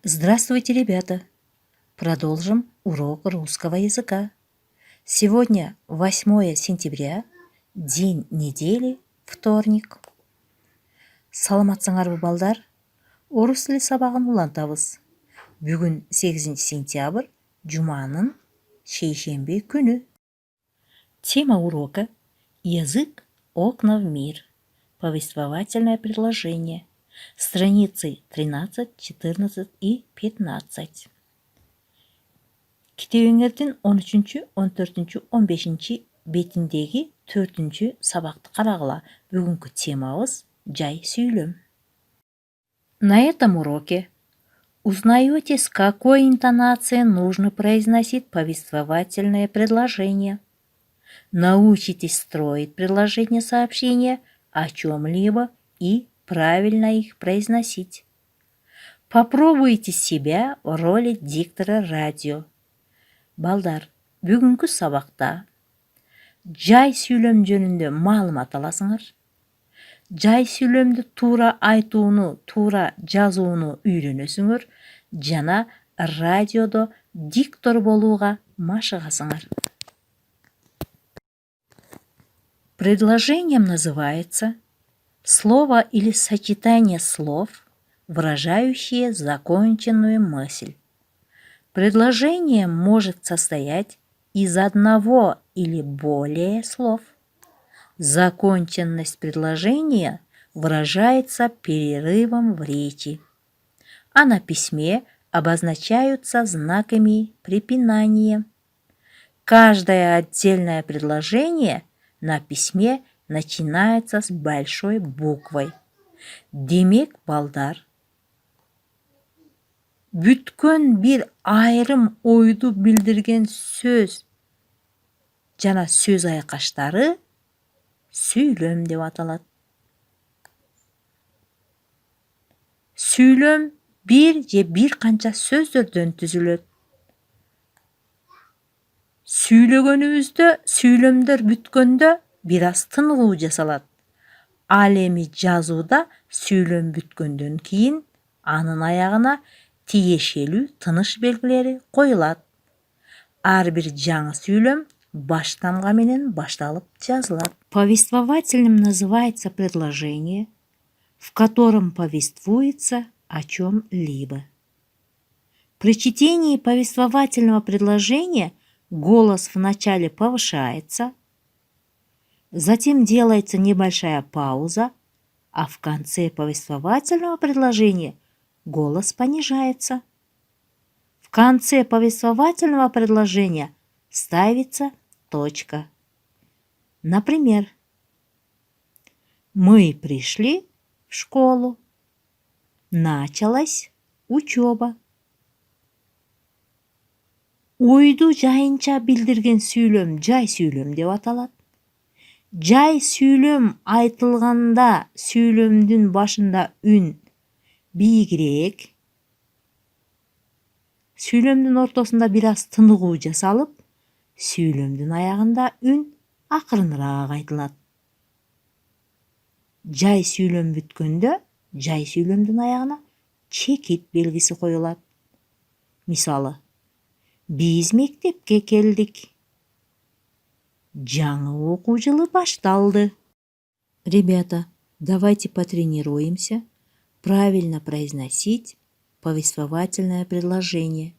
Здравствуйте, ребята! Продолжим урок русского языка. Сегодня 8 сентября, день недели, вторник. Саламатсыңарбы балдар? Орыс тілі сабағын улантабыз. Бүгін 8 сентябрь, Жуманың шейшембе күні. Тема урока – язык, окна в мир. Повествовательное предложение. Страницы 13, 14 и 15. Китебиңердин 13-14, 15 бетиндеги 4 сабакты карагыла. Бүгүнкү темабыз жай сүйлөм. На этом уроке узнаете, с какой интонацией нужно произносить повествовательные предложения. Научитесь строить предложения сообщения о чем-либо и правильно их произносить. Попробуйте себя в роли диктора радио. Балдар, бүгүнкү сабакта жай сүйлөм жөнүндө маалымат аласыңар. Жай сүйлөмдү туура айтууну, туура жазууну үйрөнөсүңөр жана радиодо диктор болууга машыгасыңар. Предложением называется слово или сочетание слов, выражающие законченную мысль. Предложение может состоять из одного или более слов. Законченность предложения выражается перерывом в речи, а на письме обозначаются знаками препинания. Каждое отдельное предложение на письме начинается с большой буквой. Демек, балдар, бүткөн бир айрым ойду билдирген сөз жана сөз айкаштары сүйлөм деп аталат. Сүйлөм бир же бир канча сөздөрдөн түзүлөт. Сүйлөгөнүбүздө сүйлөмдөр бүткөндө бир аз тыныгуу жасалат. Ал эми жазууда сүйлөм бүткөндөн кийин анын аягына тиешелүү тыныш белгилери коюлат. Ар бир жаңы сүйлөм баштамга менен башталып жазылат. Повествовательным называется предложение, в котором повествуется о чем-либо. При чтении повествовательного предложения голос вначале повышается, затем делается небольшая пауза, а в конце повествовательного предложения голос понижается. В конце повествовательного предложения ставится точка. Например, мы пришли в школу. Началась учеба. Ойду жайынча билдирген сүйлөм жай сүйлөм деп аталат. Жай сүйлөм айтылганда сүйлөмдүн башында үн бийигирээк, сүйлөмдүн ортосунда бир аз тыныгуу жасалып, сүйлөмдүн аягында үн акырыныраак айтылат. Жай сүйлөм бүткөндө жай сүйлөмдүн аягына чекит белгиси коюлат. Мисалы, биз мектепке келдик. Жаңы окуу жылы башталды. Ребята, давайте потренируемся правильно произносить повествовательное предложение.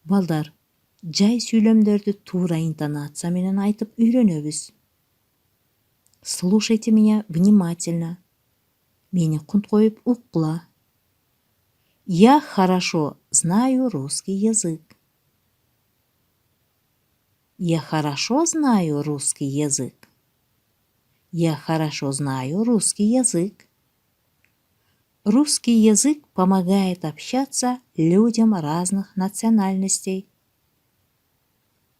Балдар, жай сүйлөмдөрдү туура интонация менен айтып үйрөнөбүз. Слушайте меня внимательно. Мени кунт коюп уккула. Я хорошо знаю русский язык. Я хорошо знаю русский язык. Я хорошо знаю русский язык. Русский язык помогает общаться людям разных национальностей.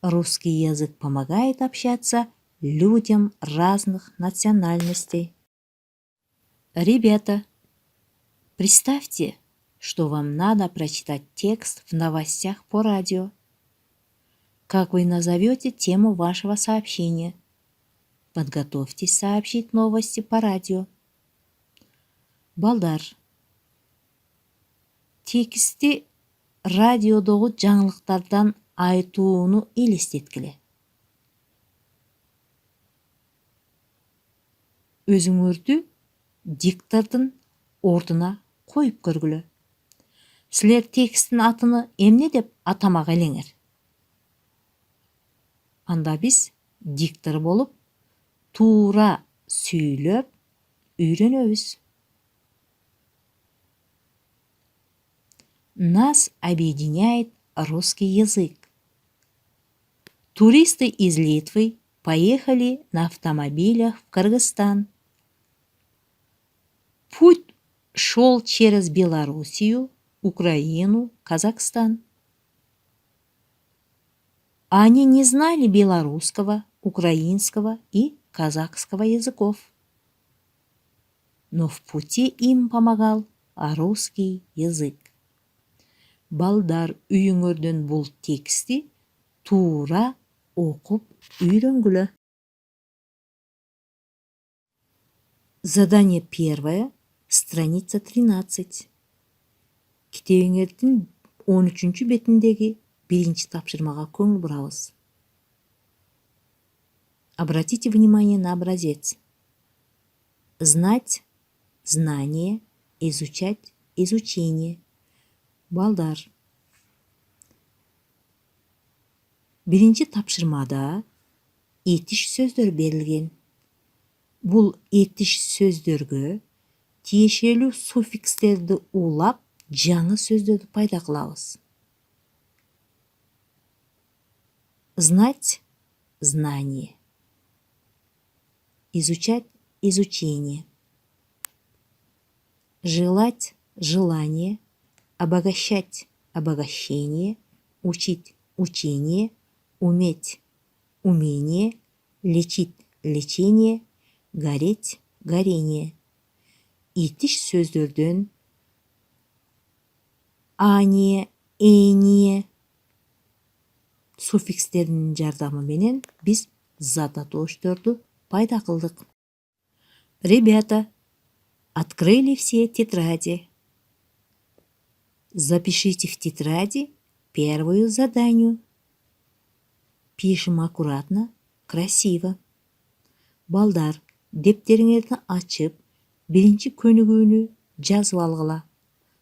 Русский язык помогает общаться людям разных национальностей. Ребята, представьте, что вам надо прочитать текст в новостях по радио. Как вы назовете тему вашего сообщения? Подготовьтесь сообщить новости по радио. Балдар, Тексти радиодогу жаңылыктардан айтууну элестеткиле. Өзүңөрдү диктордун ордуна коюп көргүлө. Силер тексттин атыны эмне деп атамак элеңер? Анда биз диктор болуп, туура сүйлөп үйрөнөбүз. Нас объединяет русский язык. Туристы из Литвы поехали на автомобилях в Кыргызстан. Путь шел через Белоруссию, Украину, Казахстан. Они не знали белорусского, украинского и казахского языков. Но в пути им помогал русский язык. Балдар, үйүңөрдөн бул тексти туура окуп үйрөнгүлө. Задание первое, страница 13. Китебиңердин 13 бетиндеги биринчи тапшырмага көңүл бурабыз. Обратите внимание на образец. Знать – знание, изучать – изучение. Балдар. Биринчи тапшырмада этиш сөздөр берилген. Бул этиш сөздөргө тиешелүү суффикстерди улап, жаңы сөздөрдү пайда кылабыз. Знать – знание. Изучать – изучение. Желать – желание. Обогащать – обогащение. Учить – учение. Уметь – умение. Лечить – лечение. Гореть – горение. Этиш сөздөрдөн ание, эне суффикстердин жардамы менен биз зататошторду пайда кылдык. Ребята, открыли все тетради. Запишите в тетради первую задание. Пишем аккуратно, красиво. Балдар, дептериңерди ачып, биринчи көнүгүүнү жазып алгыла.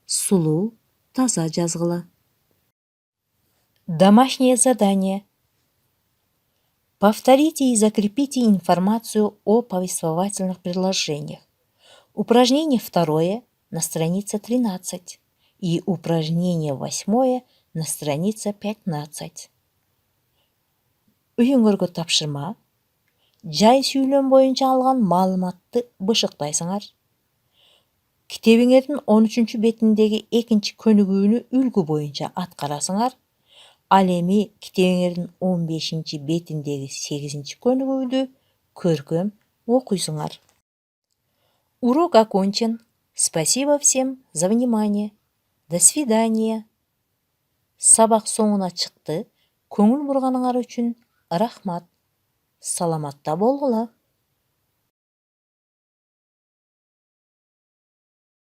Сулуу, таза жазгыла. Домашнее задание. Повторите и закрепите информацию о повествовательных предложениях. Упражнение 2 на странице 13 и упражнение 8 на странице 15. Үйүңөргө тапшырма. Жай сүйлөм боюнча алган маалыматты бышыктайсыңар. Китебиңердин 13 бетиндеги экинчи көнүгүүнү үлгү боюнча аткарасыңар. Ал эми китебиңердин 15 бетиндеги 8 көнүгүүдү көркөм окуйсуңар. Урок окончен. Спасибо всем за внимание. До свидания. Сабак соңуна чыкты. Көңүл бурганыңар үчүн рахмат. Саламатта болгула.